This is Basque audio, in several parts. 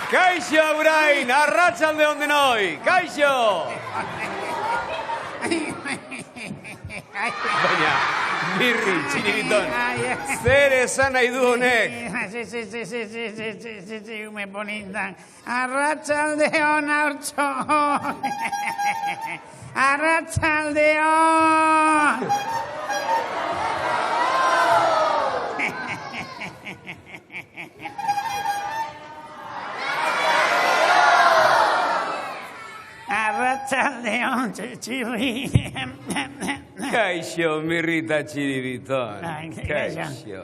Kaixo, Agurain, arratsalde on denoi, kaixo! Baina, Mirri, Txiribiton, zer esan nahi du honek? Sí, me bonita. Arratsalde on, haurtxo. Arratsalde on. Arratsaldeon, Txirri. Kaixo, Mirri eta Txiribiton, kaixo.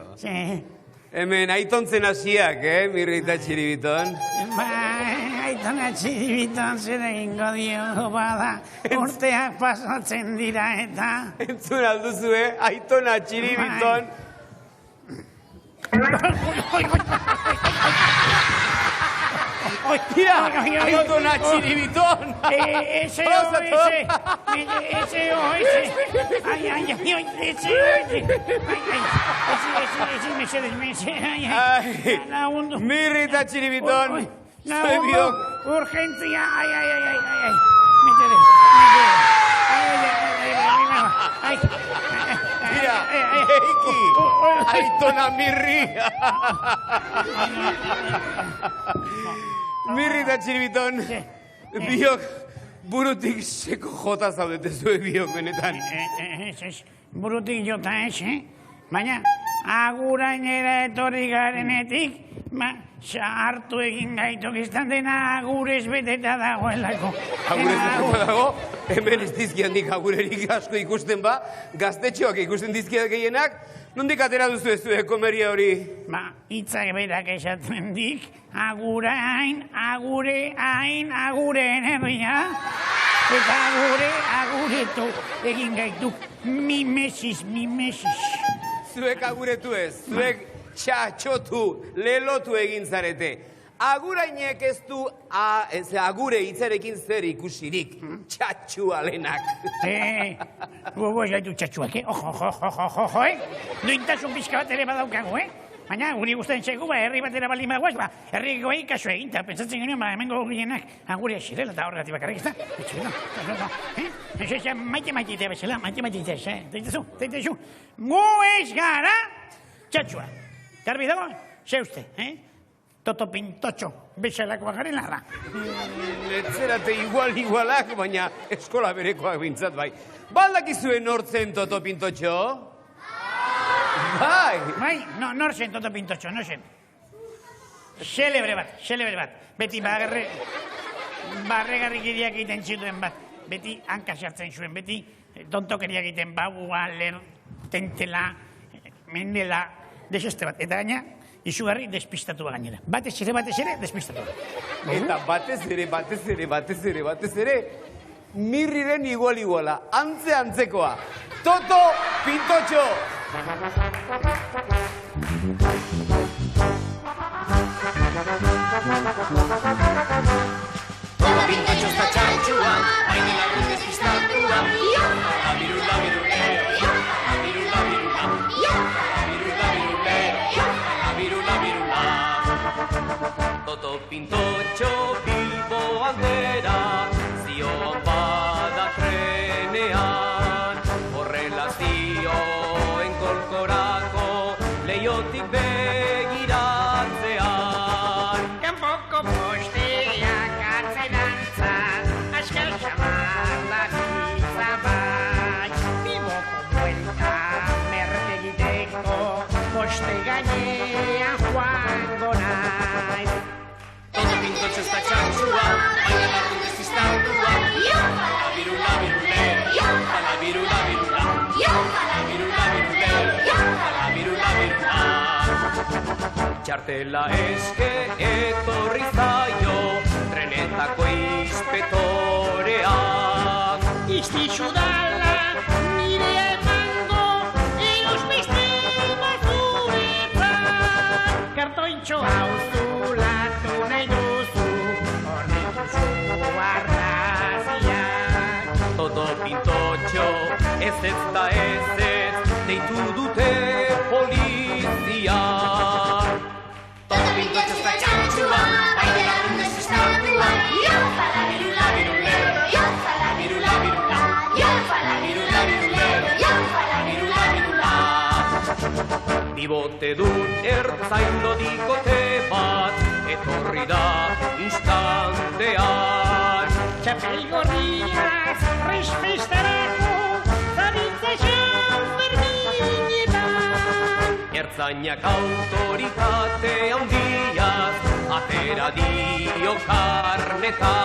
Hemen aitontzen hasiak, Mirri eta Txiribiton? Aitona Txiribiton zer egingo dio, bada, urteak pasatzen dira eta... Entzun alduzue, aitona Txiribiton... Tira, aitona Txiribiton! Ese. Mirri eta Txiribiton, zure biok... Urgentzia, Tira, eiki, aitona Mirri! Mirri eta Txiribiton, biok burutik seko jota zaudete zuen biok benetan. Burutik jota baina agurainera etorri garenetik, hartu egin gaitok izan dena agurez beteta dagoelako. Agurez beteta dago, hemen ez dizkiandik agurerik asko ikusten ba, gaztetxoak ikusten dizkiak gehienak, nondik atera duzu ez zuen komeria hori? Hitzak berak esaten dik, agurain, agureen herria, eta aguretu egin gaituk, mimesis. Zuek aguretu ez, zuek txatxotu, lelotu egin zarete. Agurainek ez du agure hitzarekin zer ikusirik, txatxua lenak. Gogoz gaitu txatxuak, ojo, duintasun pixka bat ere badaukagu, Baina, guri guztien txegu, herri batera baldin bagoaz, herriko egin kasu egin, eta pentsatzen genuen, hemengo gehienak agure xirela eta horregatik bakarrik, ez da? Maite itea bezala, maite itea, teitezu. Gu ez gara txatxua. Garbi dago, ze uste, Toto Pintotxo bezalakoa garela da. Etzerate igualak, baina eskola berekoak bintzat bai. Baldakizuen nortzen Toto Pintotxo? Bai, nor zen Toto Pintotxo, no zen. Xelebre bat. Beti barregarrikiriak egiten zituen bat. Beti hanka sartzen zuen, beti tontokeriak egiten baua, ler, tentela, mendela, deseste bat. Eta gaina, izugarri despistatu gainera. Batez ere, despistatu. Eta batez ere, Mirriren iguala, antzekoa. Toto Pintotxo! Toto Pintotxo está txantxua, hain lagun despistatua. Toto Pintotxo bilbo aldera, zioan bada trenean, horrela zioen kolkorako leiotik begiratzean. Kanpoko posteak atzerantzan, askal xabarrak izabat, biboko buelta merkegiteko poste gainean joango nahi. txartela eske etorri zaio, trenetako inspetoreak. Iztixu dala, nire emango, eros beste bazuretan. Kartointxo hau zulatu nahi duzu, horri duzu arraziak. Todo pintotxo, ez da ez, deitu dute polizia. Todo pintotxo eta txantxua, baina lagun desestatua. Iofa la birula birulero, iofa la birula birula. Iofa la birula birulero, iofa la birula birula. Bibote dun ertzain lodikote bat, etorri da instantean. Txapel gorriaz, resfestarako, zabiltzaxan berdinetan. Ertzainak autoritate handiaz, atera dio karneta.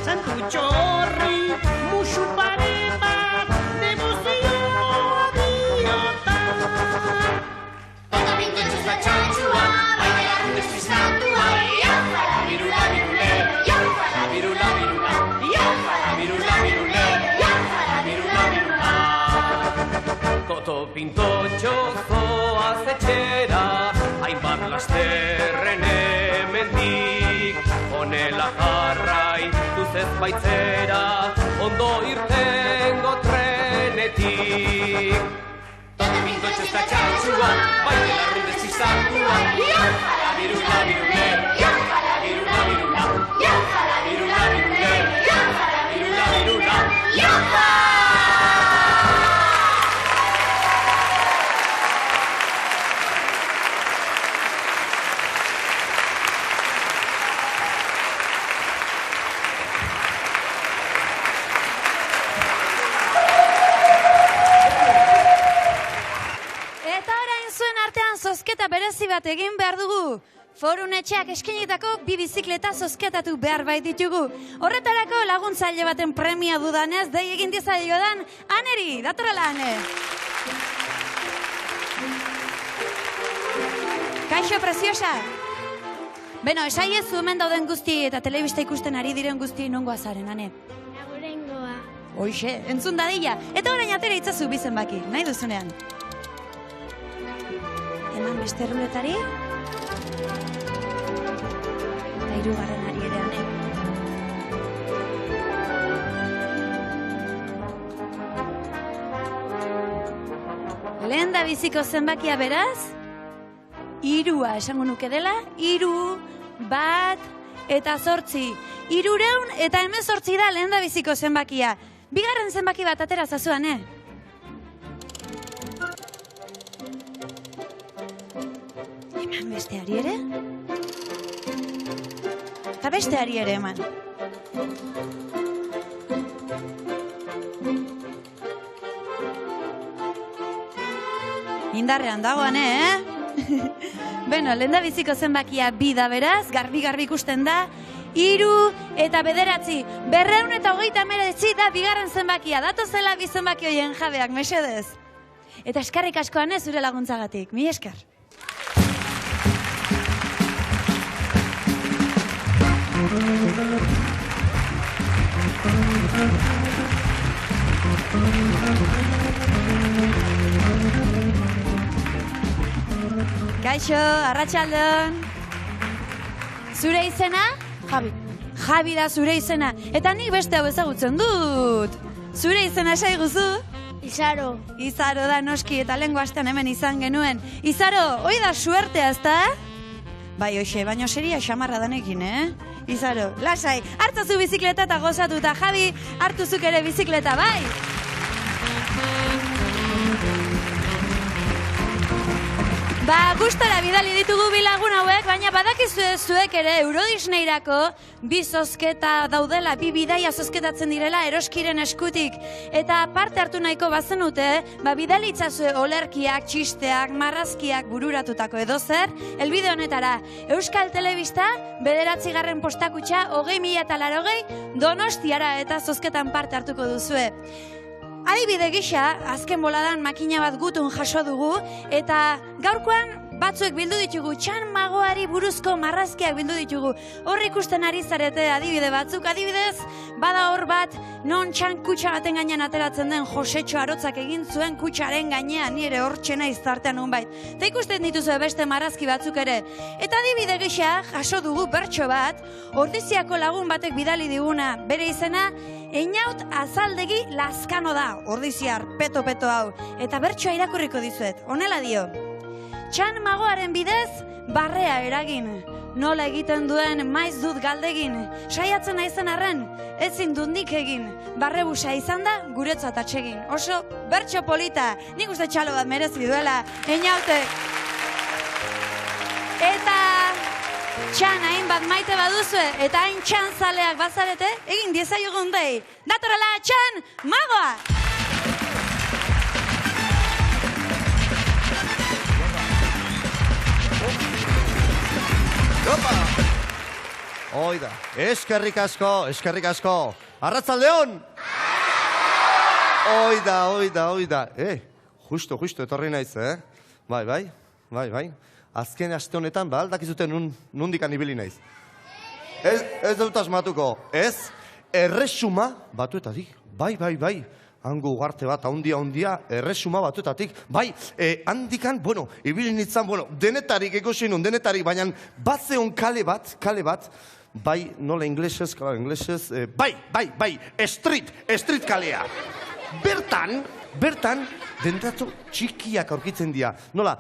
Santutxo horri, musu pare bat, demozioa diotan. Todo pintotxo eta txantxua, baina lagun desestatua. Iofa la birula birulero, iofa la birula birula. Iofa la birula birulero, iofa la birula birula. Toto pintotxo zoaz etxera, hainbat lasterren hemendik. Honela jarrai duzez baitzera, ondo irtengo trenetik. Todo pintotxo eta txantxua, baina lagun desestatua. Iofa la birula birulero, iofa la birula birula. Iofa la birula birulero, iofa la birula birula. Iofa! Eta orain zuen artean zozketa berezi bat egin behar dugu. Forun etxeak eskenitako bi bizikleta zozketatu behar bai ditugu. Horretarako laguntzaile baten premia dudanez, dei egin dizaiodan, Aneri, datorrela Ane. Kaixo, preziosa. Beno, esaiezu hemen dauden guzti eta telebista ikusten ari diren guzti nongoa zaren, Ane. Lagurengoa. Hoxe, entzun dadila. Eta orain atera itzazu bi zenbaki, nahi duzunean. Eman beste ruletari. Eta hirugarren ari ere, Ane. Lehen da biziko zenbakia beraz, 3 esango nuke dela, 3, 1 eta 8. 300 eta 18 da lehen da biziko zenbakia. Bigarren zenbaki bat atera zazuan, Eman besteari ere. Eta besteari ere eman. Indarrean dagoan, Beno, lehen da biziko zenbakia 2 da beraz, garbi ikusten da. 3 eta 9, 239 da bigarren zenbakia. Datozela bi zenbaki horien jabeak, mesedez. Eta eskarrik askoan zure laguntzagatik, mi esker. Kaixo, arratsaldeon. Zure izena? Javi. Javi da zure izena. Eta nik beste hau ezagutzen dut. Zure izena esaiguzu? Izaro. Izaro da noski eta lehengo astean hemen izan genuen. Izaro, hoi da suertea, ezta? Bai, hoxe, baina seria xamarra danekin, Izaro, lasai, hartzazu bizikleta eta gozatu, eta Javi, hartuzuk ere bizikleta, bai? Ba, gustora bidali ditugu bilagun hauek, baina badakizue zuek ere Eurodisneyrako bi zozketa daudela, bi bidaia zozketatzen direla eroskiren eskutik. Eta parte hartu nahiko bazenute, ba, bidali itzazue olerkiak, txisteak, marrazkiak bururatutako edozer, elbide honetara, Euskal Telebista, 9. postakutxa, 20.080, Donostiara eta zozketan parte hartuko duzue. Adibide gisa, azken boladan makina bat gutun jaso dugu, eta gaurkoan batzuek bildu ditugu, txan magoari buruzko marrazkiak bildu ditugu. Hor ikusten ari zarete adibide batzuk, adibidez, bada hor bat, non txan kutsa baten gainean ateratzen den Josetxo Arotzak egin zuen kutsaren gainean, nire hor txena izartean honbait. Eta ikusten dituzu beste marrazki batzuk ere. Eta adibide gisa, jaso dugu bertso bat, Ordiziako lagun batek bidali diguna, bere izena, Einaut Azaldegi Lazkano da, Ordiziar, peto-peto hau. Eta bertsoa irakurriko dizuet, honela dio. Txan magoaren bidez, barrea eragin. Nola egiten duen maiz dut galdegin. Saiatzen naizen arren, ezin dut nik egin. Barrebusa izan da, guretzat atsegin. Oso bertso polita, nik uste txalo bat merezi duela, Einautek. Eta txan hainbat maite baduzue, eta hain txan zaleak bazarete, egin diezaiogun dei. Datorela txan magoa! Opa! Oida, eskerrik asko. Arratzaldeon! Oida. Justo, etorri naiz, Bai. Azken aste honetan, aldakizuten nundikan ibili naiz. Ez dut asmatuko, ez? Erresuma batuetatik, bai. Hango ugarte bat, handia, erresuma batuetatik. Bai, handikan, ibili nitzan, denetarik ikusi nun, baina bat zeon kale bat, bai, nola inglesez, bai, street kalea. Bertan, dendatu txikiak aurkitzen dira. Nola,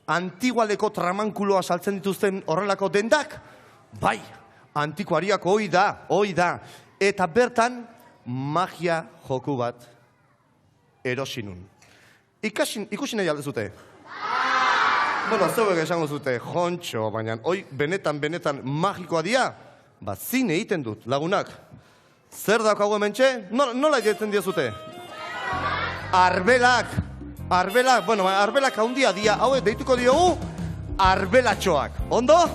antigualeko tramankuloa saltzen dituzten horrelako dendak? Bai, antikuariak hoi da. Eta bertan, magia joku bat erosinun. Ikusi nahi aldezute? Zeuek esango zute, jontxo, baina hoi benetan magikoa dia? Zin egiten dut, lagunak. Zer daukagu hementxe? Nola egiten diazute? Arbelak, arbelak haundia dia, hauek deituko diogu, arbelatxoak. Ondo?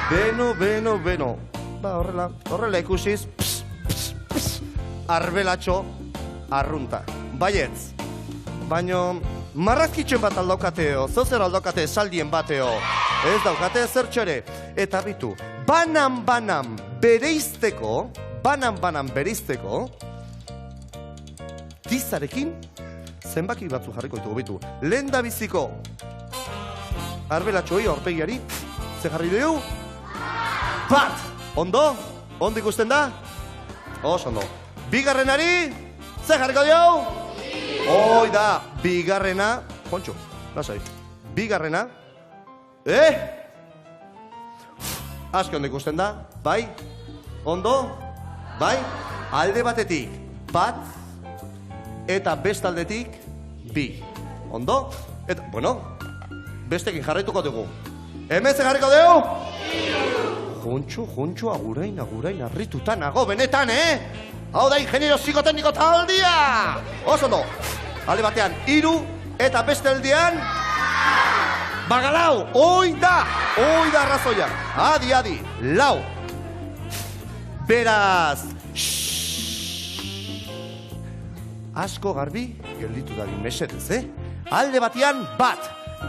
Beno. Horrela ikusiz, arbelatxo arrunta. Baietz. Baina marrazkitxen bat aldaukateo, zer aldaukate saldien bateo. Ez daukate zertxore. Eta bitu, banan bereizteko, tizarekin, zenbaki batzu jarriko ditugu bitu. Lehen da biziko arbelatxoi aurpegiari, ze jarri dugu? Bat! Ondo? Ondo ikusten da? Oso ondo. Bigarrenari, ze jarriko dugu? Hoi da, bigarrena, Jontxo, lasai. Bigarrena, aski ondo ikusten da, bai? Ondo? Bai? Alde batetik, bat, eta bestaldetik, bi. Ondo? Eta, bestekin jarraituko dugu. Hemen ze jarriko dugu? Jontxo, agurain, arritutan nago, benetan, Hau da, ingeniero psikotekniko taldia! Oso ondo. Alde batean, 3, eta beste aldean, bagalau, hoi da arrazoia. Adi, 4. Beraz, asko garbi, gelditu dadin mesedez, Alde batean, bat,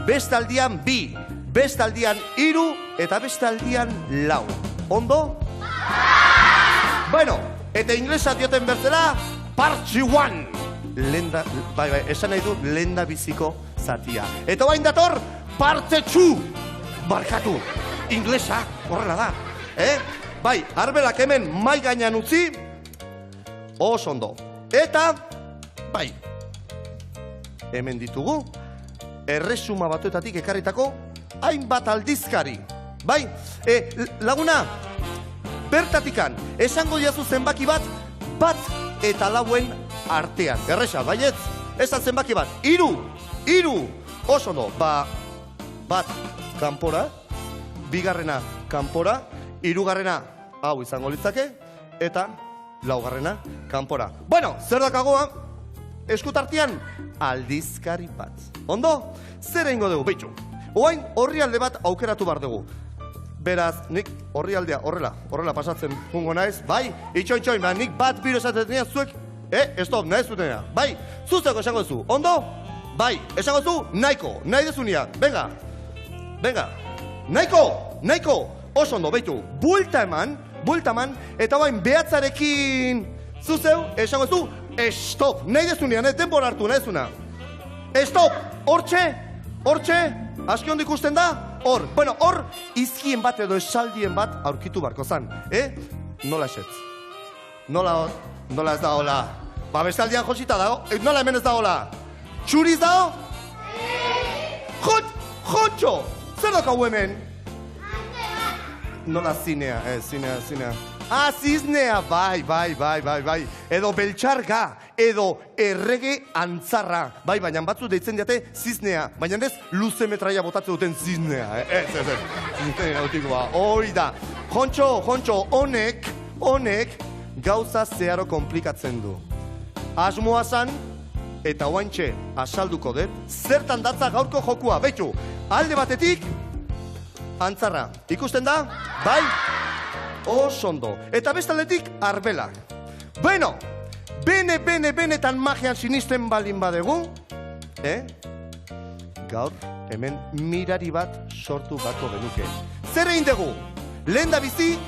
beste aldean, 2, beste aldean, 3, eta beste aldean, 4. Ondo? Bueno, eta inglesa dioten bertzela, part 1. Bai, esan nahi dut lenda biziko zatia. Eta bain dator, parte 2. Barkatu, inglesa, horrela da. Bai, arbelak hemen mai gainean utzi, oso ondo. Eta, bai, hemen ditugu, erresuma batuetatik ekarritako, hainbat aldizkari. Bai, laguna, bertatikan, esango diazu zenbaki bat eta 4 artean. Erresa, baietz, esan zenbaki bat, 3, oso no, bat kanpora, bigarrena kanpora, 3. Hau izango litzake, eta 4. kanpora. Bueno, zer dakagoa, eskutartian, aldizkari bat. Ondo, zer egingo dugu, behitxu. Oain, horri alde bat aukeratu bar dugu. Beraz, nik horri aldea horrela pasatzen jungo naiz, bai? Itxoin, nik bat biro esaten dira zuek, stop, nahi zutena, bai? Zuzeko esango zu, ondo? Bai, esango zu, nahiko, nahi dezunia, venga. Venga, nahiko, oso ondo, beitu, buelta eman, eta bain behatzarekin, zuzeu, esango ez du, stop, nahi dezunean, denbora hartu, nahi dezuna. Stop, hortxe, aski ondo ikusten da, hor, izkien bat edo esaldien bat aurkitu barko zan, Nola esetz? Nola ez da hola? Ba, bestaldian josita dago, nola hemen ez da hola? Txuriz dago? Jontxo! Zer dakau hemen? Nola zinea, zinea. Ah, ziznea, bai. Edo beltxarga, edo errege antzarra. Bai, baina batzu deitzen diate ziznea. Baina ez luze metraia botatzen duten ziznea. Ez. Ziznea autikoa, hori da. Jontxo, honek gauza zeharo komplikatzen du. Asmoa zan, eta oaintxe asalduko dut, zertan datza gaurko jokua. Beitu, alde batetik, antzarra. Ikusten da? Bai? Osondo. Eta bestaldetik, arbelak. Bueno, benetan magian sinisten balin badegu, gaur, hemen mirari bat sortu bako genuke. Zer egin dugu? Lehen da bizi,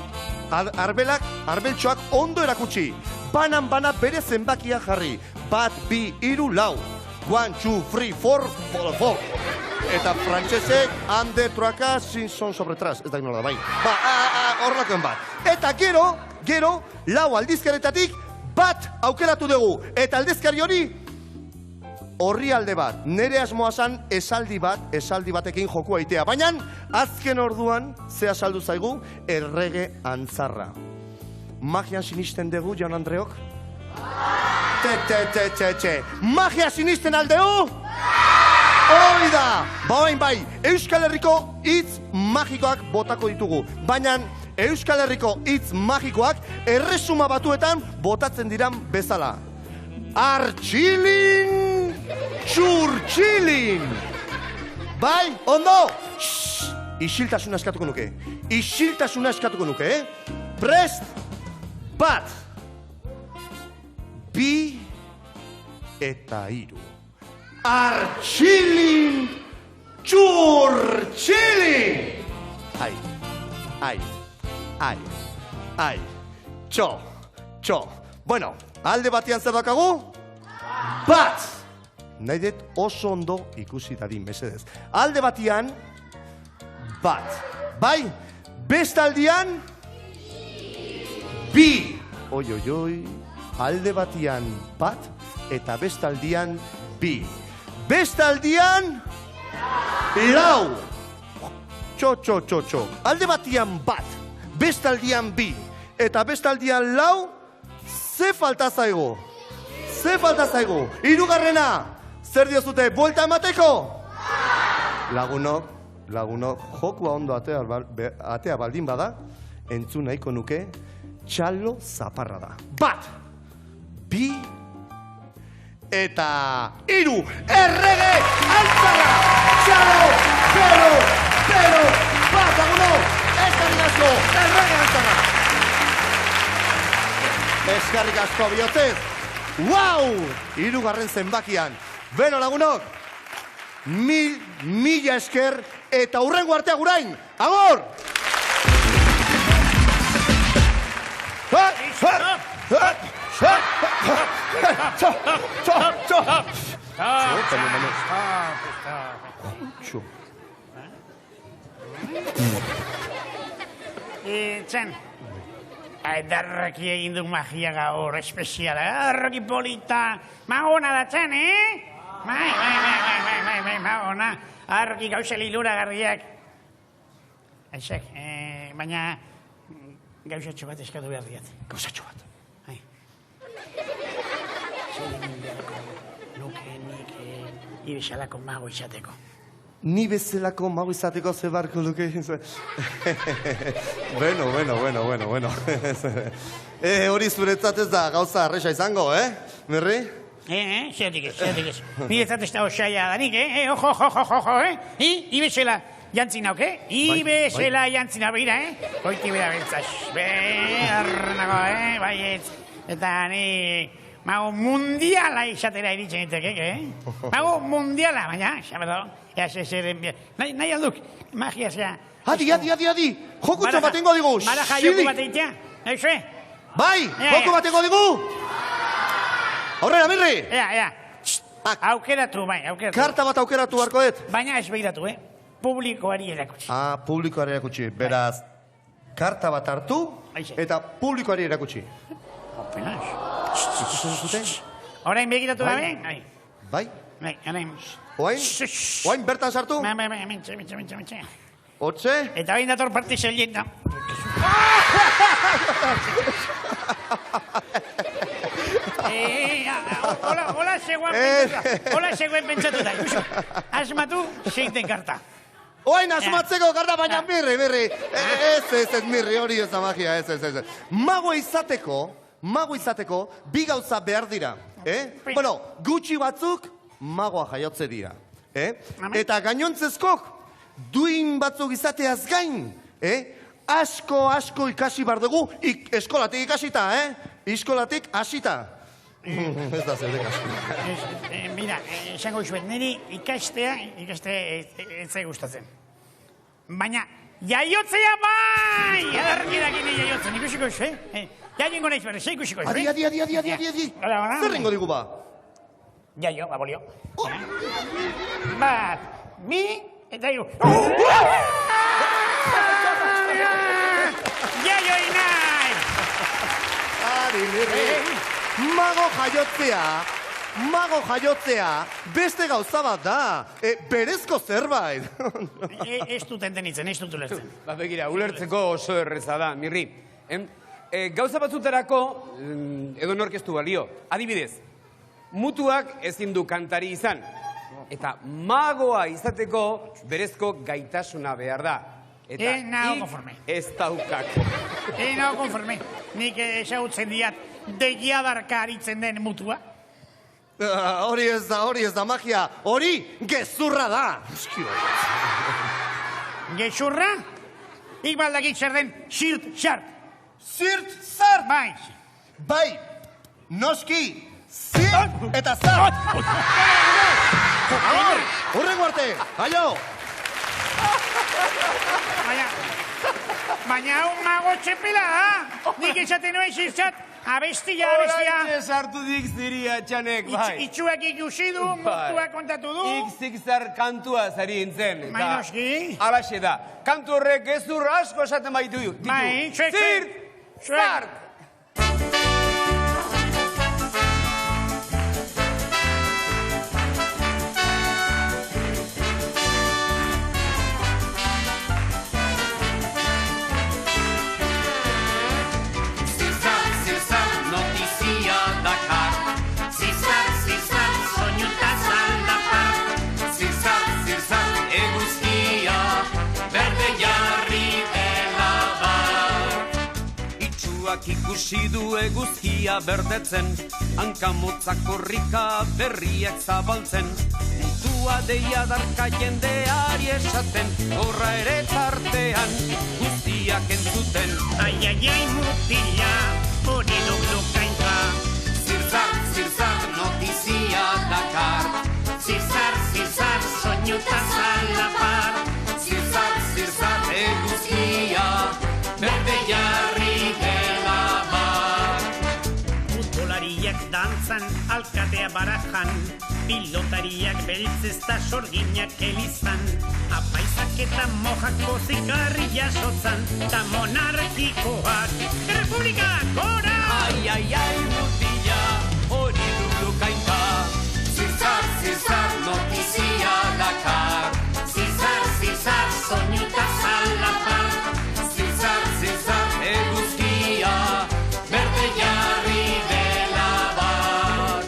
arbeltxoak ondo erakutsi. Banan bere zenbakia jarri. 1, 2, 3, 4. 1, 2, 3, 4. Eta frantsesek ande troaka sin son sobre tras. Ez da inola da, bai. Horlakoen bat. Eta gero, 4 aldizkaretatik bat aukeratu dugu. Eta aldizkari hori, horri alde bat. Nere asmoa zan esaldi batekin joku aitea. Baina, azken orduan, ze asaldu zaigu, errege antzarra. Magian sinisten dugu, Jan Andreok? Magia sinisten aldeu? Hoi da! Bai, Euskal Herriko hitz magikoak botako ditugu. Baina Euskal Herriko hitz magikoak erresuma batuetan botatzen diran bezala. Artxilin, txurtxilin! Bai, ondo! Isiltasuna eskatuko nuke, Prest! 1, 2 eta 3. Artxilin, txurtxilin! Ai, txo. Bueno, alde batian zer dakagu? Bat! Nahi dut oso ondo ikusi dadin, mesedez. Alde batian, bat. Bai, bestaldian, bi. Oi. Alde batian bat, eta bestaldian bi. Bestaldian, lau. Txo. Alde batian bat, bestaldian bi, eta bestaldian lau, ze falta zaigu? Hirugarrena, zer diozute, buelta emateko? Lagunok, jokua ondo atea baldin bada, entzun nahiko nuke, txalo zaparra da. 1, 2, eta 3. Errege antzarra! Txalo, pero, bat, lagunok! Eskarrik asko, errege antzarra! Eskarrik asko bihotzez! Wow! 3. zenbakian. Beno, lagunok! Mila esker eta hurrengo artea gurain! Agor! Txan, edarraki egin du magia gaur espeziala, edarraki polita, magona da txan, Bai, magona, argi gauza lilura garriak. Aizak, baina gauzatxo bat eskatu behar diat. Gauzatxo bat. Nuke bezalako mago izateko. Ni bezalako mago izateko ze barko luke. Bueno. Hori zuretzat ez da gauza arresa izango, Merri? Zeatik ez. Niretzat ez da osaia danik, Ojo, Ibezela jantzin hauk, Ibezela jantzin hau, bera, Hoiti bera beltzaz. Arnago, baietz. Eta ni Mago mundiala izatera iritsen itekek, Mago mundiala, baina, xabedo, nahi alduk, magia zea. Adi, jokutxo bat ingo digu, Baraja joko bat eitea, nahi Bai, joko bat ingo digu. Aurrera, Mirri. Ea, aukeratu, bai, aukeratu. Karta bat aukeratu barko dut. Baina ez behiratu, publikoari erakutsi. Publikoari erakutsi, beraz, karta bat hartu eta publikoari erakutsi. Apenas. Ikusten zuten? Orain begiratu da, Bai? Bai, orain. Oain bertan sartu? Mentxe. Hortze? Eta bain dator parte zelien da. Hola zegoen pentsatu da. Asmatu, zeiten karta. Oain asmatzeko karta, baina Mirri. Ez, Mirri, hori ez da magia, ez. Mago izateko, bi gauza behar dira. Bueno, gutxi batzuk, magoa jaiotze dira. Eta gainontzezkok, duin batzuk izateaz gain, asko ikasi bar dugu, eskolatik ikasita, Iskolatik hasita. Ez da zeure kasu. Mira, esango zuen, niri ikaste ez zai gustatzen. Baina, jaiotzea bai! Adarkidak ini jaiotzen, ikusiko ez, Jaingo naiz berriz, ikusiko ez, Adi. Zer ringo digu ba? Jaio, babolio. Bat, bi, eta iru. Jaio inai! Ari, Mirri. Mago jaiotzea, beste gauza bat da. Berezko zerbait. Ez dut entenitzen, ez dut ulertzen. Begira, ulertzeko oso erreza da, Mirri. Gauza batzutarako, edo norkeztu balio. Adibidez, mutuak ezin du kantari izan. Eta magoa izateko berezko gaitasuna behar da. Eta nago konforme. Ez daukak. Nago konforme. Nik esagutzen diat degiadarka aritzen den mutua. Hori ez da magia. Hori gezurra da. Gezurra? Ik baldakik zer den sirt-sart. Sirt-sart? Bai. Bai. Noski. Sirt eta sart. Horrengo arte. Aio. Baina hau mago txepela, Nik esaten nuen sirt-sart. Abestia. Horaitxe sartu dik ziria, txanek, bai. Itxuak ikusi du, mutuak kontatu du. Zigzar kantua zari intzen. Mainoski. Alaxe da. Kantu horrek gezur asko esaten baitu. Bai, Zirt-sart! Ikusi du eguzkia berdetzen, hankamotzak korrika berriak zabaltzen. Mutua deia darka jendeari esaten, horra ere tartean guztiak entzuten. Ai, mutila, hori duglukainka. Zirzar, notizia dakar. Zirzar, soñuta zalapar. Zirzar, eguzkia, berde jarri dela bar. Futbolariak dantzan, alkatea barajan, pilotariak beltzezta sorginak elizan, apaizak eta mojako zikarri jasotzan, ta monarkikoak, Republika gora! Ai, mutila, hori duglukainka. Zirzar, notizia dakar. Zirzar, soñuta zalapar. Zirzar, eguzkia, berde jarri dela bar.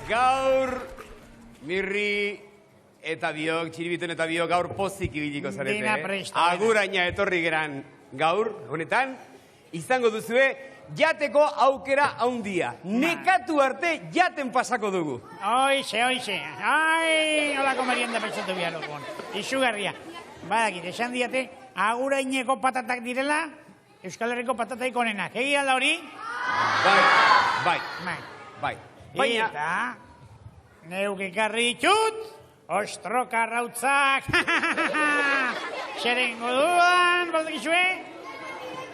Gaur, Mirri eta biok, Txiribiton eta biok gaur pozik ibiliko zarete. Dena presta. Aguraina etorri geran gaur, honetan, izango duzue jateko aukera haundia. Nekatu arte jaten pasako dugu. Oize. Ai, nolako merienda pentsatu behar okon. Izugarria. Badakit, esan diate, aguraineko patatak direla, Euskal Herriko patataik onenak. Egia da hori? Bai. Baina, Eta, neuk ekarri ditut, ostroka rautzak. Zerengo duan, baldekizue?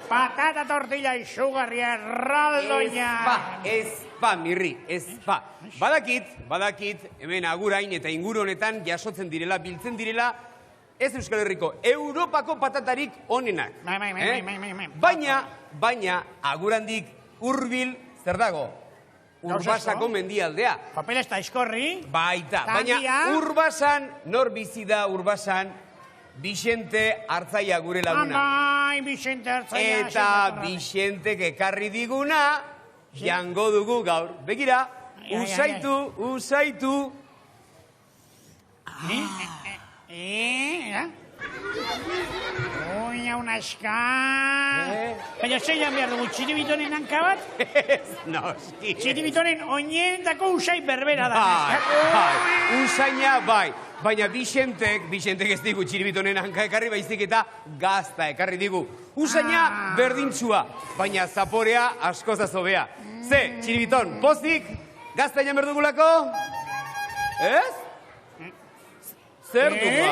Patata tortilla izugarria erraldoina. ezpa, Mirri, ezpa. Badakit, hemen agurain eta inguru honetan jasotzen direla, biltzen direla, ez Euskal Herriko, Europako patatarik onenak. Baina, agurandik hurbil zer dago? Urbasako mendialdea. Papel ez da eskorri. Baita, baina Urbasan, nor bizi da Urbasan, Bixente Artzaia gure laguna. Bai, Bixente Artzaia. Eta Bixentek ekarri diguna, jango dugu gaur. Begira, usaitu. Oina, una eska. Baina zeian behar dugu, txiribitonen hanka bat? Noski. Txiribitonen oinendako usai berbera da. Usaina, bai. Baina Bixentek ez digu txiribitonen hanka ekarri, baizik eta gazta ekarri digu. Usaina berdintzua, baina zaporea asko zazobea. Ze, txiribiton, pozik, gazta egin berdugulako? Ez? Zer dugu?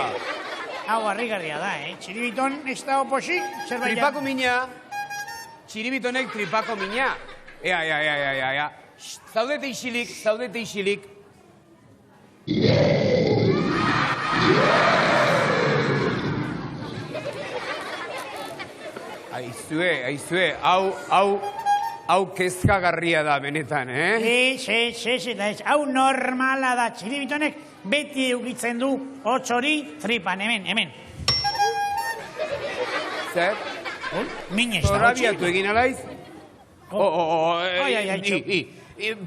Hau, harrigarria da, Txiribiton ez da oposik, zerbait... Tripako mina. Txiribitonek tripako mina. Ea. Zaudete isilik. Aizue, hau kezkagarria da benetan, Ez, hau normala da, Txiribitonek beti eukitzen du hotz hori tripan, hemen. Zer? Minez da, Zorabiatu egin alaiz?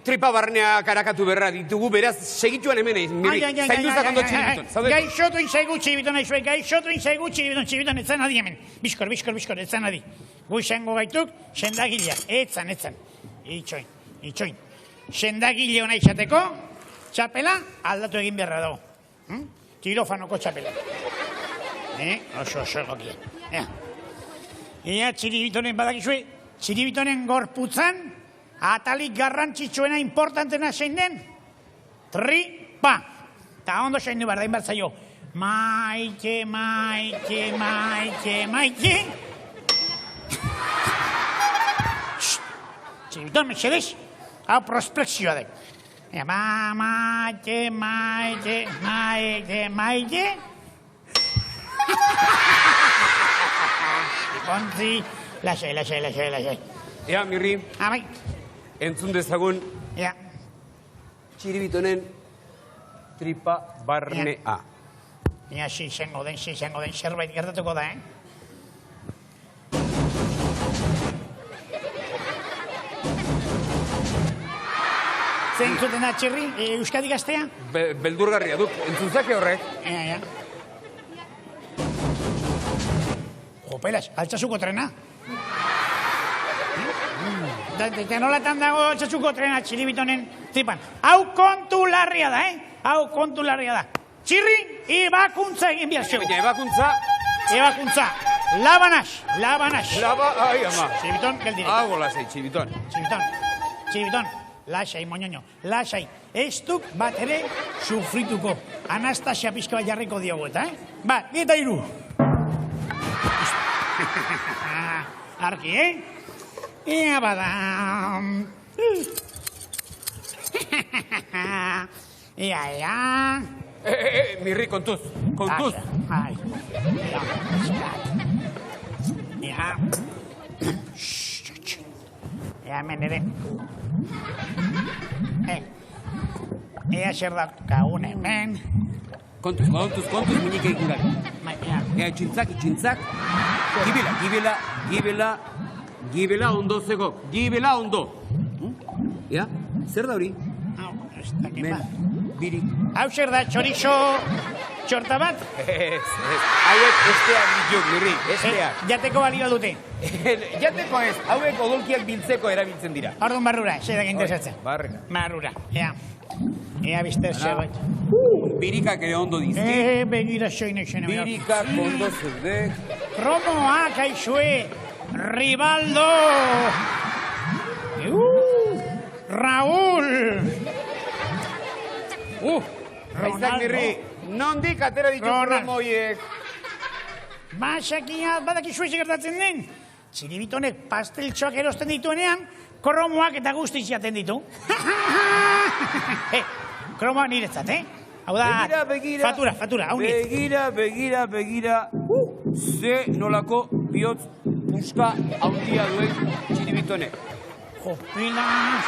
Tripa barnea karakatu berra ditugu, beraz, segituan hemen eiz, Mirri. Zainduzak ondo Txiribiton. Gaixotu inzaigu Txiribiton, Txiribiton, etzan adi hemen. Biskor, etzan adi. Gu izango gaituk, sendagilea, etzan. Itxoin. Sendagile hona izateko, txapela aldatu egin beharra dago. Tirofanoko txapela. Oso egokia. Ea, Txiribitonen badakizue, Txiribitonen gorputzan, atalik garrantzitsuena importantena zein den? Tripa. Ta ondo zein du bardain bat zaio. Maite. Txiribiton, metxedez? Hau prospekzioa dek. Maite. Kontzi, lasai. Ea, Mirri, Bai. entzun dezagun Ja. Txiribitonen tripa barnea. Ja, izango den, zerbait gertatuko da, Zentzuten da, Txirri, Euskadi gaztea? Beldurgarria duk, entzuntzake horrek. Ja. Jopelas, altzasuko trena. Nolatan dago altzasuko trena Txiribitonen tripan. Hau kontu larria da, Txirri, ebakuntza egin behar zeu. Baina Ebakuntza. Labanaz. Ai, ama. Txiribiton, geldire. Hago lasai, Txiribiton. Txiribiton. Lasai, moñoño. Lasai. Ez duk bat ere sufrituko. Anastasia pixka bat jarriko diogu eta, Bat, 2 eta 3. Arki, Ea badam. Ea. Mirri, kontuz. Ai. Ea. Ea, hemen ere. Ea zer daukagun hemen. Kontuz, minik egin gabe. Ea, itxintzak. Gibela ondo zego. Gibela ondo. Ea, zer da hori? Men, birik. Hau zer da, txorizo txorta bat? Ez. Hauek esteak dituk, Mirri, esteak. Jateko balio dute. Jateko ez, hauek odolkiak biltzeko erabiltzen dira. Orduan barrura, zedak interesatzen. Barreka. Barrura, ea bizte zerbait. Birikak ere ondo dizki. Begira soinek zene. Birikak ondo zeudek. Kromoa, kaixue, Ribaldo, Raúl, Aizak Mirri, nondik atera ditu kromoiek. Basakia, badakizue gertatzen den. Txiribitonek pasteltxoak erosten dituenean, kromoak eta guztiz jaten ditu. Kromoa niretzat, Hau da, fatura, hau nire. Begira. Ze nolako bihotz puska haundia duen txiribitonek. Jopilas,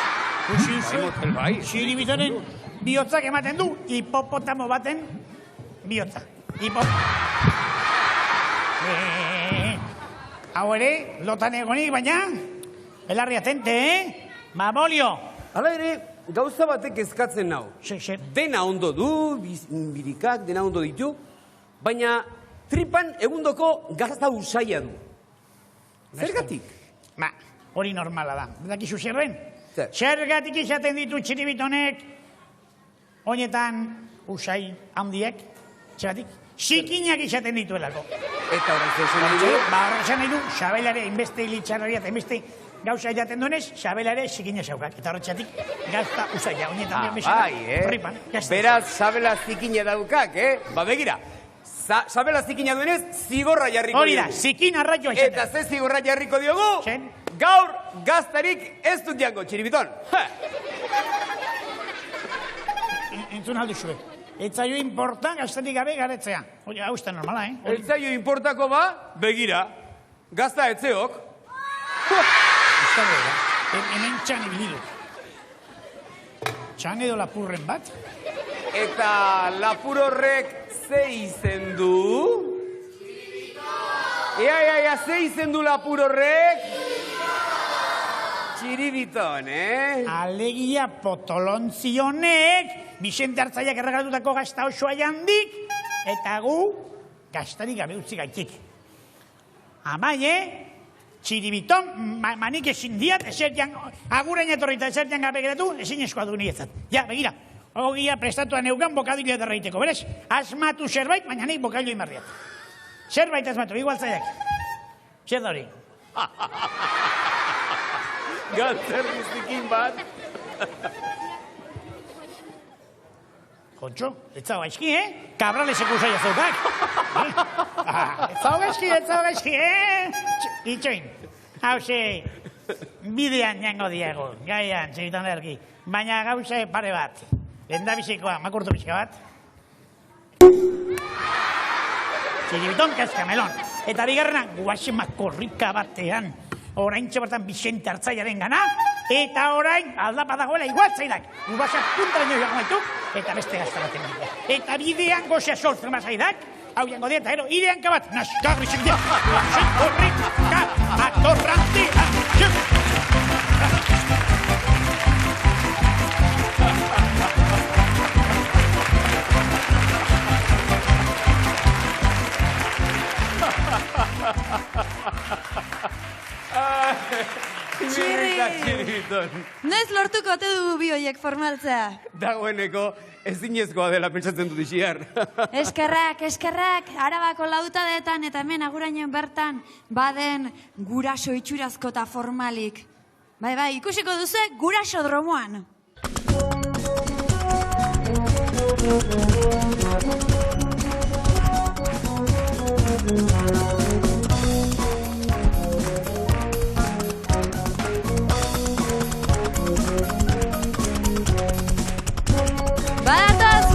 txiribitonen bihotzak ematen du, hipopotamo baten bihotza. Hau ere, lotan egonik, baina, belarri atente, Mabolio. Hala ere, gauza batek eskatzen nau. Dena ondo du, birikak dena ondo ditu, baina tripan egundoko gazta usaia du. Zergatik? Hori normala da. Dakizu zerren? Zergatik izaten ditu txiribitonek honetan usai handiek? Zergatik? Zikinak izaten dituelako. Eta horretzen nahi du? Horretzen nahi du, sabelare inbeste hilitxarraria eta inbeste gauza jaten duenez, sabelare zikina zaukak. Eta horretzatik gazta usaia. Honetan tripan. Beraz, sabela zikina daukak, Ba begira. Sabela zikina duenez, zigorra jarriko diogu. Hori da, zikin arraioa izaten. Eta ze zigorra jarriko diogu? Gaur gaztarik ez dut jango, txiribiton. Entzun aldu zuen. Etzaio importan gaztarik gabe garetzea. Hori, hau ez da normala, Etzaio importako ba, begira. Gazta etzeok. Hemen txan ibilidu. Txan edo lapurren bat. Eta lapur horrek ze izen du? Ea, ze izen du lapur horrek? Txiribiton, Alegia potolontzionek Vicente Artzaiak erregalatutako gazta osoa jandik, eta gu gaztarik gabe utzi gaitik. Amai, Txiribiton, manik ezin diat, esertian, agurain etorrita esertian gabe geratu, ezin eskoa du nietzat. Ja, begira, ogia prestatuan eugan bokadilea derraiteko, berez? Asmatu zerbait, baina nik bokadilea imarriat. Zerbait asmatu, igual zaiak. Zer da hori? Galtzer biztikin bat. Kontxo, ez zau gaizki, Kabraleseko usaila zeukak. Ez zau gaizki, Itxoin, hauze, bidean jango diago, gaian, txiritan erki. Baina gauze pare bat, lendabizikoa, makurtu bizka bat. Txiribiton kaskamelon. Eta bigarrena, guaxemak korrika batean, orain txabartan Vicente Artzaiaren gana, eta orain aldapa dagoela igualtzaidak. Gubasak puntaraino joan gaitu, eta beste gaztaraten dira. Eta bidean gozea sortzen bazaidak, hau jango dira, eta ero, idean kabat, naskarri txekitea, guaxen korrika, atorrantia, Txiribiton. Noiz lortuko ote dugu bi horiek formaltzea? Dagoeneko ezinezkoa dela pentsatzen dut isiar. Eskerrak, Arabako lautadetan eta hemen agurainoen bertan baden guraso itxurazko eta formalik. Bai, ikusiko duzu guraso dromoan. Badatoz!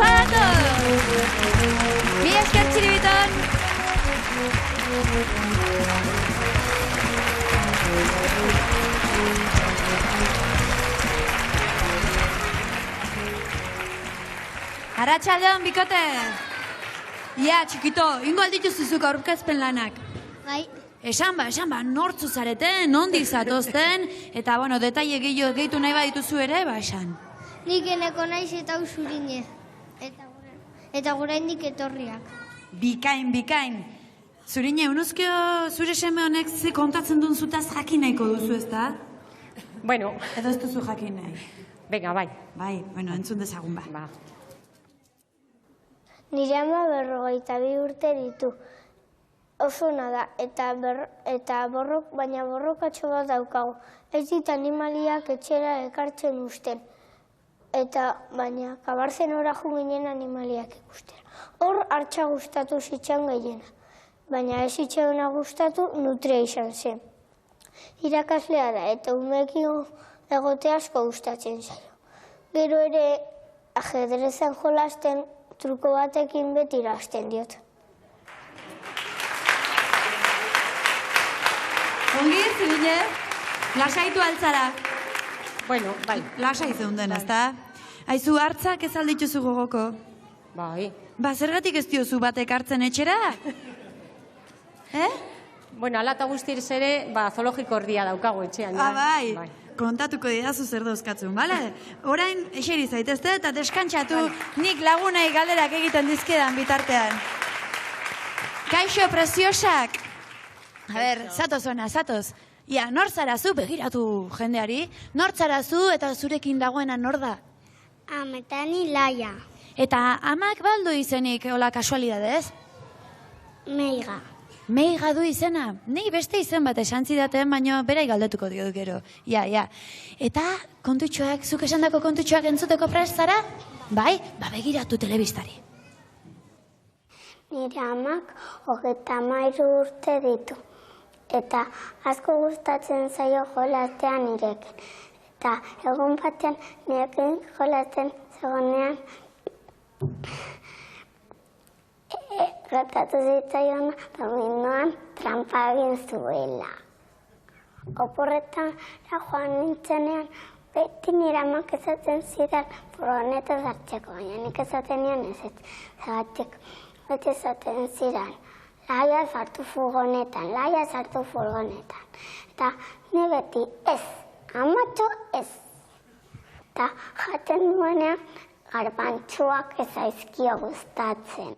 Mi esker Txiribiton! Arratsaldeon, bikote! Ia, txikito, ingo aldituzuzuk aurkezpen lanak. Bai, Esan ba, nortzu zareten, nondik zatozten, eta, bueno, detaile gehitu nahi badituzu ere, esan. nik eneko naiz eta hau zurine. Eta oraindik etorriak. Bikain. Zurine, unuzkio zure seme honek ze kontatzen duen zutaz jakin nahiko duzu, ez da? Bueno, Edo ez duzu jakin nahi. venga, bai. Bai, bueno, entzun dezagun ba. Ba. Nire ama 42 urte ditu. Oso ona da, baina borrokatxo bat daukagu. Ez dit animaliak etxera ekartzen usten. Baina kabarzenora jo ginen animaliak ikustera. Hor hartxa gustatu zitzan gehiena. Baina ez zitzaiona gustatu nutria izan zen. Irakaslea da eta umeekin egote asko gustatzen zaio. Gero ere ajedrezan jolasten truko batekin beti irasten diot. Ongi, Zurine, lasaitu altzara. Bueno, bai. Lasai zeunden, ez da? Aizu, hartzak ez aldituzu gogoko. Bai. Ba, zergatik ez diozu batek hartzen etxera? Bueno, ala eta guztiz ere, zoologiko ordia daukagu etxean. Bai. Kontatuko didazu zer dauzkatzun, bale? Orain, eseri zaitezte eta deskantzatu nik lagunai galderak egiten dizkedan bitartean. Kaixo, preziosak! A ber, zatoz ona, zatoz. Ia, nor zarazu, begiratu jendeari, nor zarazu eta zurekin dagoena nor da? Ametani Laia, Eta amak baldu izenik, hola kasualidadez? Meiga. Meiga du izena, nei beste izen bat esan zidaten, baina berai galdetuko dio gero. Ja. Eta kontutxoak, zuk esandako kontutxoak entzuteko prest zara? Bai, begiratu telebistari. Nire amak 33 urte ditu. Eta asko gustatzen zaio jolastean nirekin. Eta egun batean nirekin jolasten zegoenean gertatu zitzaiona dominoan trampa egin zuela. Oporretan joan nintzenean beti nire amak esaten zidan furgoneta sartzeko, baina nik esaten nian ez zagatik. Beti esaten zidan, Laia sartu furgonetan. Eta ni beti ez, amatxo ez. Eta jaten duenean garbantxuak ez zaizkio gustatzen.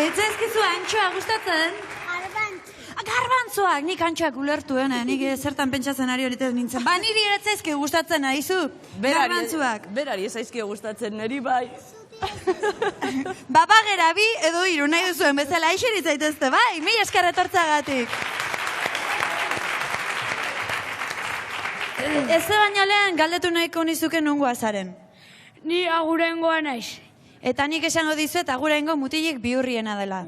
Ez zaizkizu antxoa gustatzen? Garbantzuak, nik antxoak ulertuen, nik zertan pentsatzen ari horiten nintzen. Ba, niri ez zaizki gustatzen, aizu, garbantzuak. Berari ez zaizkio gustatzen, niri bai. Babagera bi edo hiru nahi duzuen bezala aixerit zaitezte, bai, mila esker etortzagatik. Ez ze baino lehen galdetu nahiko nizuke nungoa zaren. Ni agurengoa naiz. Eta nik esango dizuet agurengo mutilik bihurriena dela.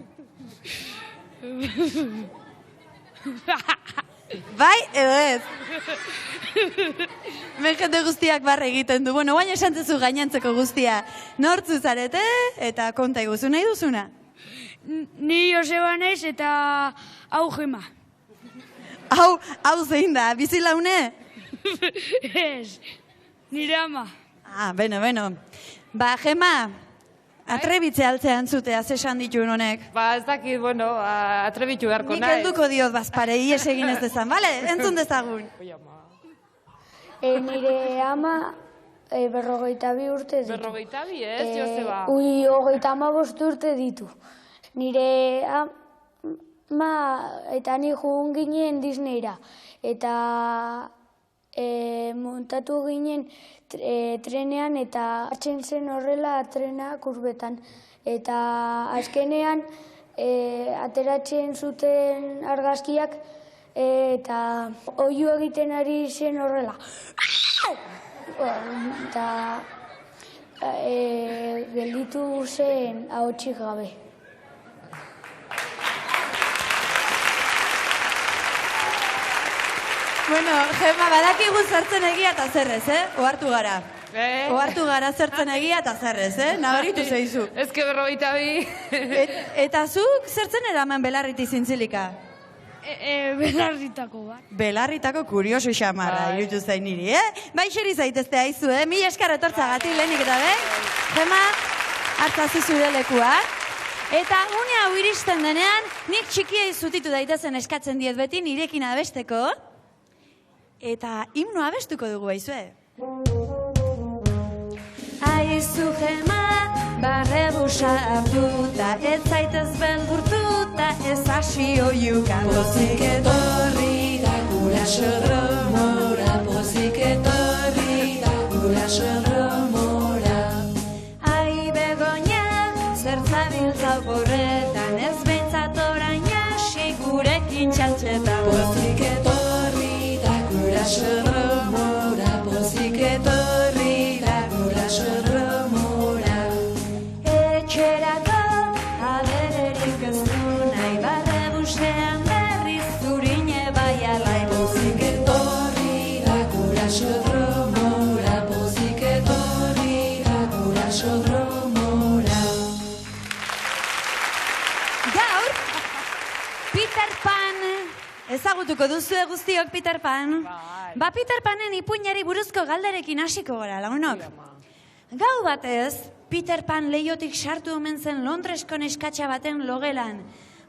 Bai, edo ez? Men jende guztiak barre egiten du. Bueno, baina esantzezu gainantzeko guztia. Nortzu zarete eta konta iguzu nahi duzuna? Ni Joseba naiz eta hau Gema. Hau zein da, bizilaune? Ez, nire ama. Beno. Ba, Gema, atrebitze altzean zutea, zesan dituen honek. Ba, ez dakit, bueno, atrebitu beharko Nik nahi. helduko diot bazpare, ies egin ez dezan, bale? Entzun dezagun. Nire ama 42 urte ditu. 42, ez, Joseba? 35 urte ditu. Nire ama eta ni jugun ginen Disneyra. Eta montatu ginen trenean eta hartzen zen horrela trena kurbetan. Eta azkenean ateratzen zuten argazkiak eta oihu egiten ari zen horrela. Eta gelditu zen ahotsik gabe. Bueno, Gema, badakigu zertzen egia eta zerrez, Ohartu gara. Ohartu gara zertzen egia eta zerrez, nabaritu zeizu. Ez que 42. Eta zuk zertzen eraman belarriti zintzilika? Belarritako bat. Belarritako kurioso xamarra, irutu zain niri, Baixeri zaitezte haizu, Mila esker etortzagatik lehenik eta Gema, hartzazu zure lekua. Eta une hau iristen denean, nik txikiei zutitu daitezen eskatzen diet beti nirekin abesteko. Eta himno abestuko dugu baizue. Aizu Gema, barrebusa hartuta, ez zaitez beldurtuta, ez hasi oiukan. Pozik etorri da guraso romora, pozik etorri da guraso romora. Ai Begoña, zertzabiltza oporretan, ez behintzat orain hasi gurekin txantxetan. Pozik etorri da guraso romora, pozik etorri da guraso romora. Etxerako abererik ez du nahi, barrebusean berriz zurine bai alai. Pozik etorri da guraso romora, pozik etorri da guraso romora. Gaur, Peter Pan, ezagutuko duzue guztiok Peter Pan? Ba Peter Panen ipuinari buruzko galderekin hasiko gara, lagunok. Gau batez, Peter Pan leiotik sartu omen zen Londresko neskatxa baten logelan.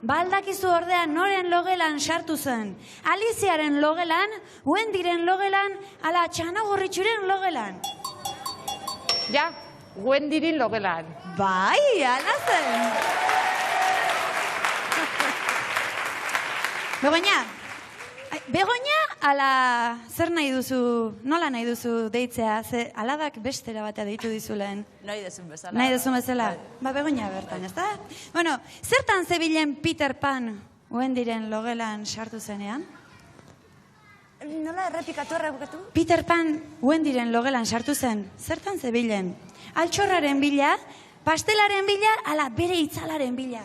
Baldakizu ordea noren logelan sartu zen. Aliziaren logelan, Wendyren logelan, ala Txanagorritxuren logelan. Ja, Wendyren logelan. Bai, ala zen. Begoña, ala zer nahi duzu, nola nahi duzu deitzea, ze alabak bestera batea deitu dizulen. Nahi dezun bezala. Nahi dezun bezala. Ba, Begoña bertan, ez da? Bueno, zertan zebilen Peter Pan Wendyren logelan sartu zenean? Nola errepikatu, Peter Pan Wendyren logelan sartu zen, zertan zebilen? Altxorraren bila, pastelaren bila, ala bere itzalaren bila.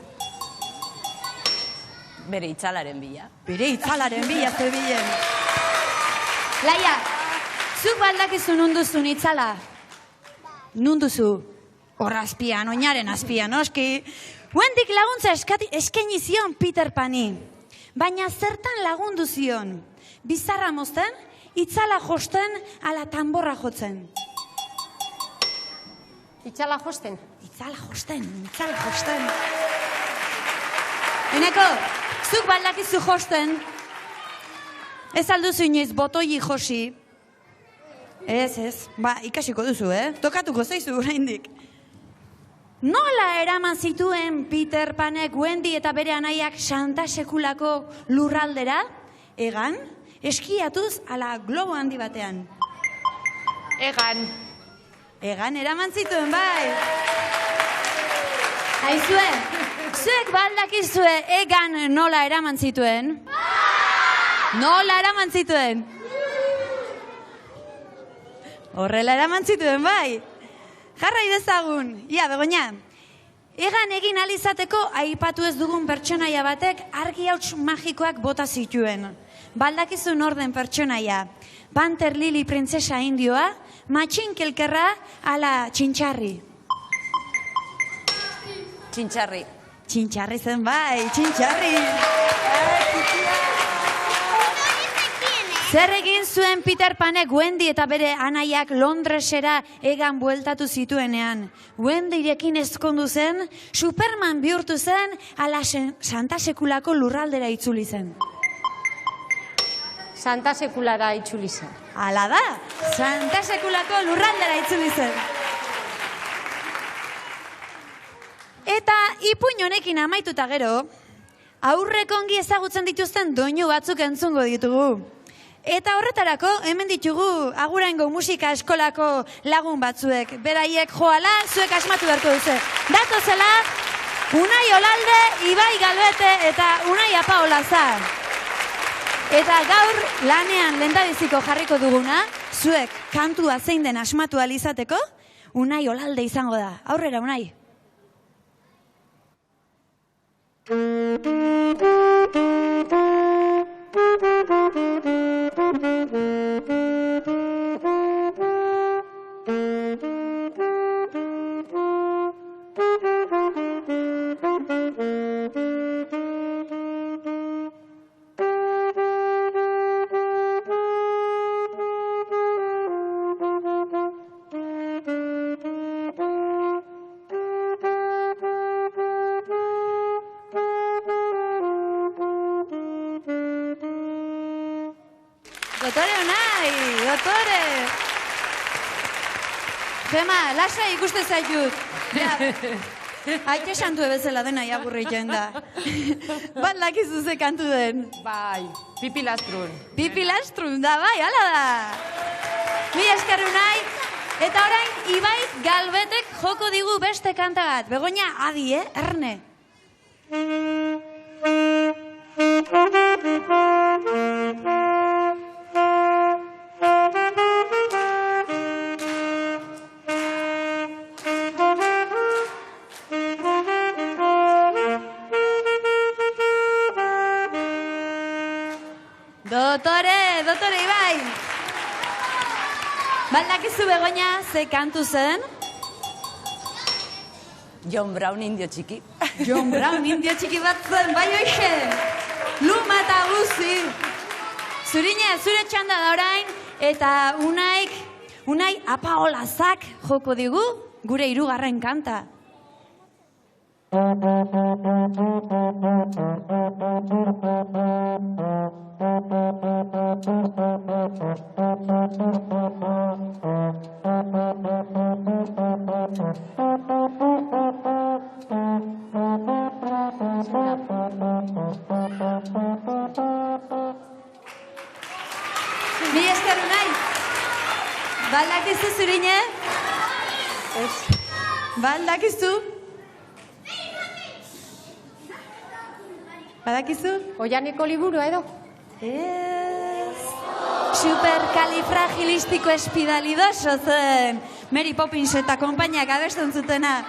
Bere itzalaren bila. Bere itzalaren bila zebilen. Laia, zuk baldakizu nunduzun itzala? Nunduzu? Horra azpian, oinaren azpian, oski. Wendyk laguntza eskaini zion Peter Pani. Baina zertan lagundu zion? Bizarra mozten, itzala josten, ala tanborra jotzen. Itzala josten. Itzala josten. Eneko, zuk baldakizu josten. Ez alduzu inoiz botoi josi. Ez. Ba, ikasiko duzu, Tokatuko zaizu oraindik. Nola eraman zituen Peter Panek Wendy eta bere anaiak Santa Sekulako lurraldera? Egan, eskiatuz ala globo handi batean. Egan eraman zituen, bai. Aizue, zuek baldakizue egan nola eraman zituen? Nola eraman zituen? Horrela eraman zituen, bai. Jarrai dezagun. Ia, Begoña, egan egin alizateko aipatu ez dugun pertsonaia batek argi hauts magikoak bota zituen. Baldakizun orden pertsonaia. Panther Lily printzesa indioa, matxinkelkerra ala txintxarri. Txintxarri zen bai, txintxarri. Zer egin zuen Peter Panek Wendy eta bere anaiak Londresera egan bueltatu zituenean? Wendyrekin ezkondu zen, Superman bihurtu zen, ala Santa Sekulako lurraldera itzuli zen. Santa Sekulara itzuli zen. Hala da, Santa Sekulako lurraldera itzuli zen. Eta ipuin honekin amaituta gero, aurrek ongi ezagutzen dituzten doinu batzuk entzungo ditugu. Eta horretarako, hemen ditugu Aguraingo musika eskolako lagun batzuek. Beraiek joala, zuek asmatu beharko duzu. Datozela, Unai Olalde, Ibai Galbete eta Unai Apaolaza. Eta gaur lanean lehendabiziko jarriko duguna, zuek kantua zein den asmatu alizateko, Unai Olalde izango da. Aurrera, Unai. dotore honai, dotore. Gema, lasa ikuste zaitut. Aite santu ebezela dena iagurri jenda. Bat lakizu ze kantu den. Bai, Pipi Lastrun. Pipi Lastrun da, bai, hala da. Mi esker unai. Eta orain, Ibai Galbetek joko digu beste kanta bat. Begoña, adi, erne. Dotore Ibai. Baldakizu Begoña, ze kantu zen? John Brown indio txiki. John Brown indio txiki bat zen, bai hoxe. Luma eta guzi. Zurine, zure txanda da orain, eta unai apaolazak joko digu, gure 3. kanta. Mi esker unai. Baldakizu zurine? Baldakizu? Badakizu? Oianeko liburu edo? Ez. Superkalifragilistiko espidalidoso zen. Mary Poppins eta konpainiak abesten zutena.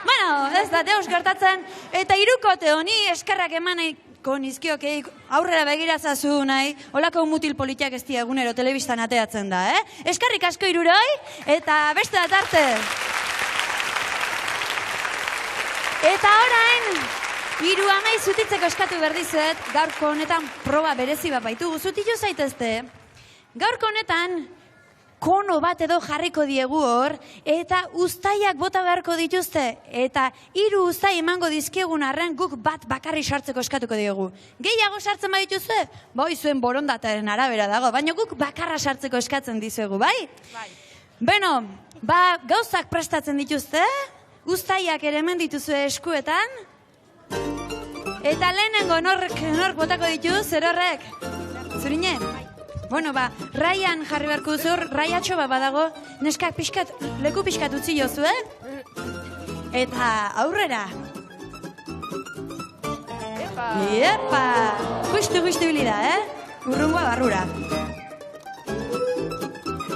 Bueno, ez da deus gertatzen. Eta 3kote honi eskerrak emaniko nizkiokei aurrera begirazazu nahi. Olako mutil politiak ez egunero telebistan ateatzen da, Eskerrik asko 3, eta beste dat arte. Eta orain... 3 amai zutitzeko eskatu berdizuet, gaurko honetan proba berezi bat baitugu, zutitu zaitezte. Gaurko honetan, kono bat edo jarriko diegu hor, eta uztaiak bota beharko dituzte, eta 3 uztai emango dizkiegun arren guk bat bakarri sartzeko eskatuko diegu. Gehiago sartzen badituzte, bai zuen borondataren arabera dago, baina guk bakarra sartzeko eskatzen dizuegu, bai? Bai. Beno, gauzak prestatzen dituzte, uztaiak ere hemen dituzue eskuetan, eta lehenengo nork botako ditu, zer horrek? Zurine? Bueno, raian jarri beharko duzu, raiatxo bat badago, neskak leku pixkat utzi jozu, Eta aurrera. Iepa! Justu bilida, Urrungoa barrura.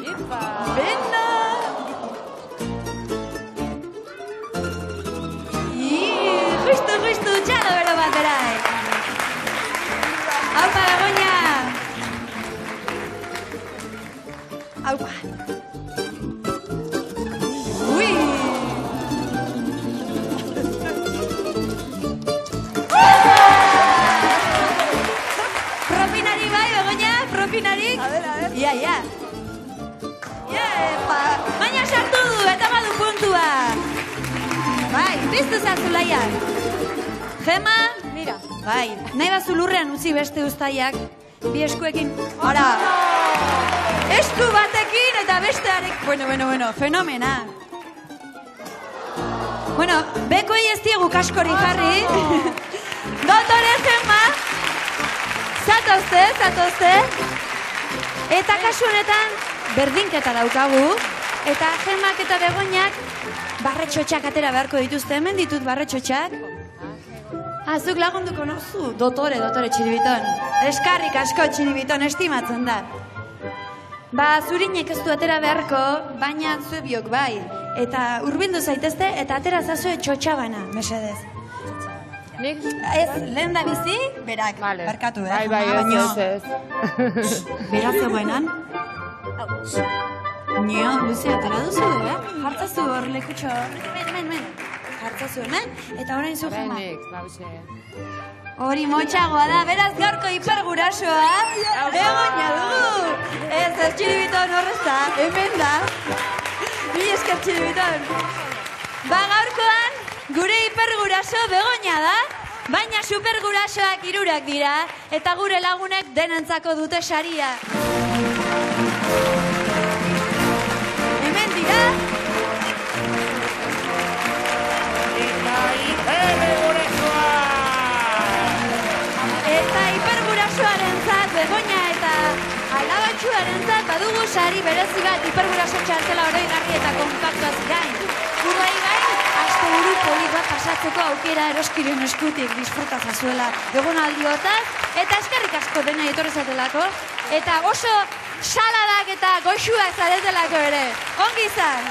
Iepa! Bena! Justu, txalo bero bat berai. Aupa, Begoña! Aupa! Ui! Propinari bai, Begoña? Propinarik? A ver. Ia. Iepa! Baina sartu du, eta badu puntua. Bai, piztu zazu laiak. Gema? Mira. Bai, nahi bazu lurrean utzi beste uztaiak. Bi eskuekin. Ara! Esku batekin eta bestearek. Bueno, fenomena. Bueno, bekoi ez diegu kaskori jarri. Dotore Gema. Zatozte. Eta kasu honetan, berdinketa daukagu. Eta Gemak eta Begoñak barretxotxak atera beharko dituzte, hemen ditut barretxotxak. Zuk lagunduko nozu? Dotore Txiribiton. Eskarrik asko Txiribiton, estimatzen da. Zurinek ez du atera beharko, baina zuebiok bai. Eta urbildu zaitezte, eta atera zazue txotxabana, mesedez. Nik? Ez, lehen da bizi, berak, barkatu, Bai, ez. Beraz zegoenan. Nio, Luzi, atera duzu, Jartzazu hor lekutxo. Men. Jartzazu hemen, eta orain zu Gema. Hori motxagoa da, beraz gaurko hipergurasoa. Begoña dugu. Ez Txiribiton horrezta, hemen da. Mi esker Txiribiton. Gaurkoan, gure hiperguraso Begoña da, baina supergurasoak 3 dira, eta gure lagunek denentzako dute saria. Hemen dira. Eta hipergurasoarentzat, Begoña eta alabatxuarentzat badugu sari berezi bat hiperguraso txartela oroigarri eta konpaktuaz gain. Gugai gain, asteburu polit bat pasatzeko aukera eroskiren eskutik disfrutazazuela egonaldiotaz, eta eskerrik asko dena etorrezatelako, eta oso saladak eta goxuak zaretelako ere. Ongi izan!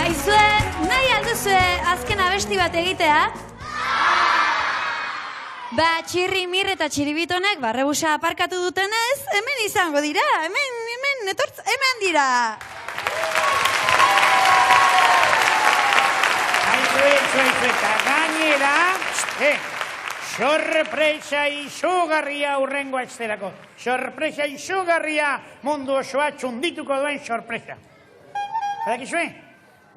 Aizue, nahi alduzue azken abesti bat egitea? Ba, txirri mir eta txiribitonek barrebusa aparkatu dutenez, hemen izango dira, hemen dira. Aizue, eta gainera, sorpresa izugarria urrengo aizterako. Sorpresa izugarria mundu osoa txundituko duen sorpresa. Badakizue,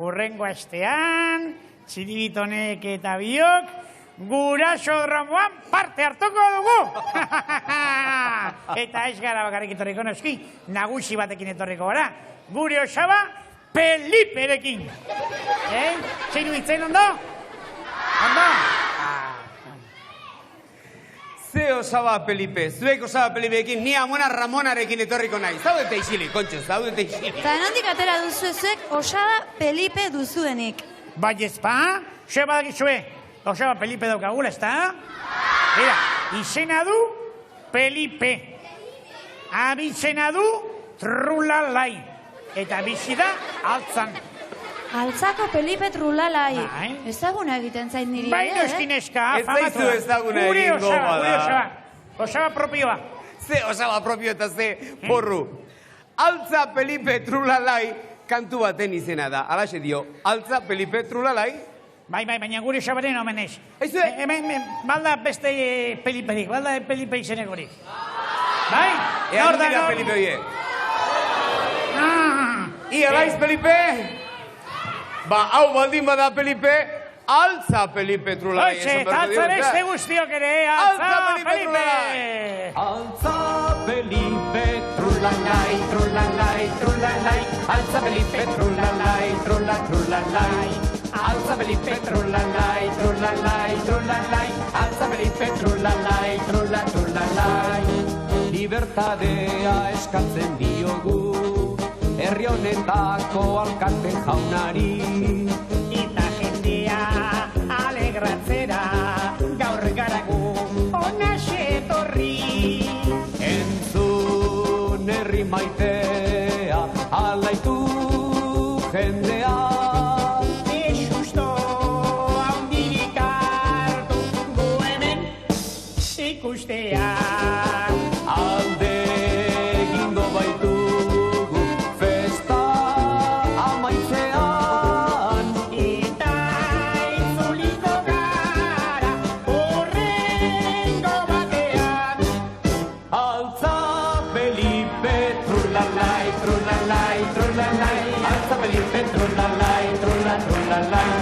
urrengo astean, txiribitonek eta biok, gurasodromoan parte hartuko dugu! Eta ez gara bakarrik etorriko noski, nagusi batekin etorriko gara. Gure osaba, Peliperekin. Zein duitzen ondo? Ondo? Ze osaba Pelipe, zuek osaba Pelipeekin, ni Amona Ramonarekin etorriko nahi. Zaudete isilik, kontxo, zaudete isilik. Eta nondik atera duzuezek osaba Pelipe duzuenik. Bai ezpa, ze badakizue, osaba Pelipe daukagula, ezta? Mira, izena du Pelipe. Abizena du Trulalai. Eta bizi da altzan. Altzako Pelipe Trulalai. Ezaguna egiten zain niri, Bai noskineska, Ez zaizu ezaguna egingo bada. Gure osaba, osaba propioa. Ze osaba propio eta ze porru. Altza Pelipe Trulalai kantu baten izena da. Alaxe dio, Altza Pelipe Trulalai. Bai, baina gure osabaren omenez. Aizue! Hemen, balda beste Peliperik, balda Pelipe izenekorik. Bai? Ea dira Pelipe oie. Ia laiz Pelipe? Ba, hau baldin bada Pelipe, Altza Pelipe Trulalai. Hoxe, altza beste guztiok ere, Altza Pelipe! Altza Pelipe Trulalai, Trulalai, Trulalai, Altza Pelipe Trulalai, Trulalai. Altza Pelipe Trulalai, Trulalai, Trulalai, Altza Pelipe Trulalai, Trulalai. Libertadea eskatzen diogu, herri honetako alkate jaunari. Eta jendea alegratzera, gaur garagu ona xetorri. Entzun herri maitea, alaitu jendea. Ikustea alde egingo baitugu festa amaitzean. Eta itzuliko gara horrengo batean. Altza Pelipe Trulalai, Trulalai, Trulalai, Altza Pelipe Trulalai, Trulalai.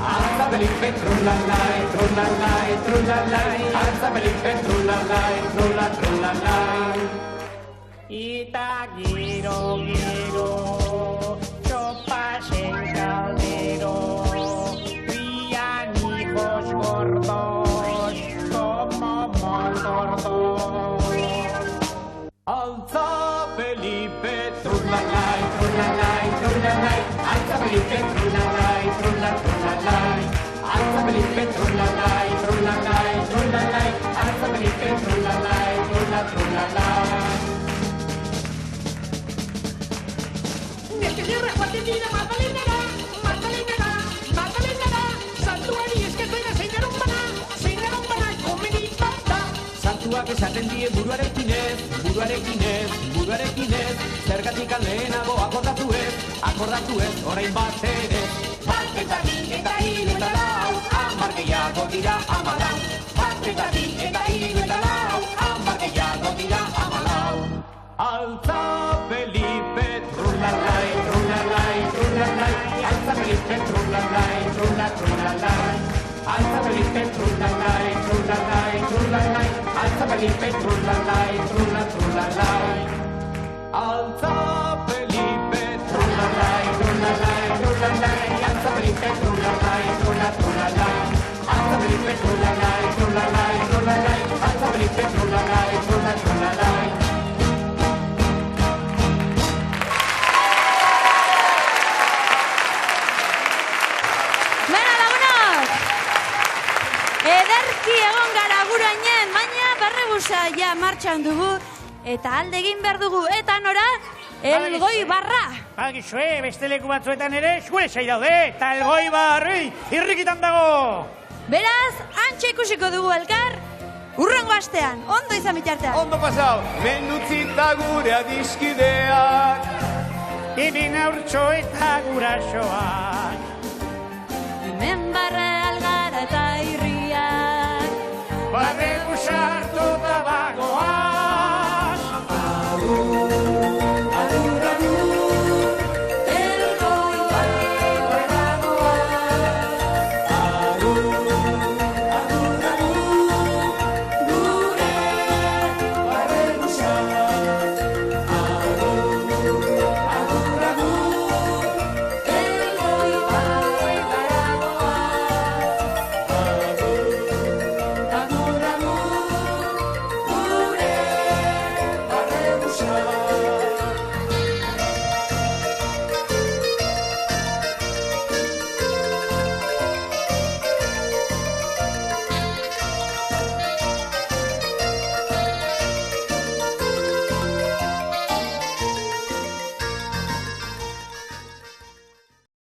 Altza Pelipe Trulalai, Trulalai, Trulalai, Altza Pelipe Trulalai, Trulalai. Eta giro, txopas en caldero, crían hijos gordos, como moltordos. Altza Pelipe Trulalai, Trulalai, Trulalai, Altza Pelipe Trulalai, Trulalai. Altza Pelipe Trulalai, Trulalai, Trulalai, Altza Pelipe Trulalai, Trulalai. Neske zirra joaten dira Magdalenara, santuari eskatuena zeinaron bana, komenik bat da. Santuak esaten die buruarekin ez, zergatik lehenago akordatu ez, orain bat ere. Bat eta bi eta hiru eta lau, hamar gehiago dira 14. Bat eta bi eta hiru eta lau, 10 gehiago dira 14. Altza Felipe, trulalai, trulalai, trulalai. Altza Felipe, trulalai, trulalai. Altza Felipe, trulalai, trulalai, trulalai. Altza Felipe, trulalai, trulalai. Altza Felipe, trulalai, trulalai, trulalai. Altza Felipe, trulalai, trulalai. Altza Felipe, trulalai, trulalai, trulalai. Altza Felipe, trulalai, trulalai. Ederki egon gara gurainen, baina barrebusa ja martxan dugu, eta alde egin behar dugu, eta nora, Elgoi Barra. Bagizue, beste leku batzuetan ere, eskuelesai daude, eta Elgoi Barri, irrikitan dago. Beraz, antxe ikusiko dugu elkar, urrengo astean, ondo izan bitartean. Ondo pasau, menutzita gure adiskideak. Hemen aurtxo eta gurasoak. Hemen barra algara eta irriak. Barre busartu da bagoa.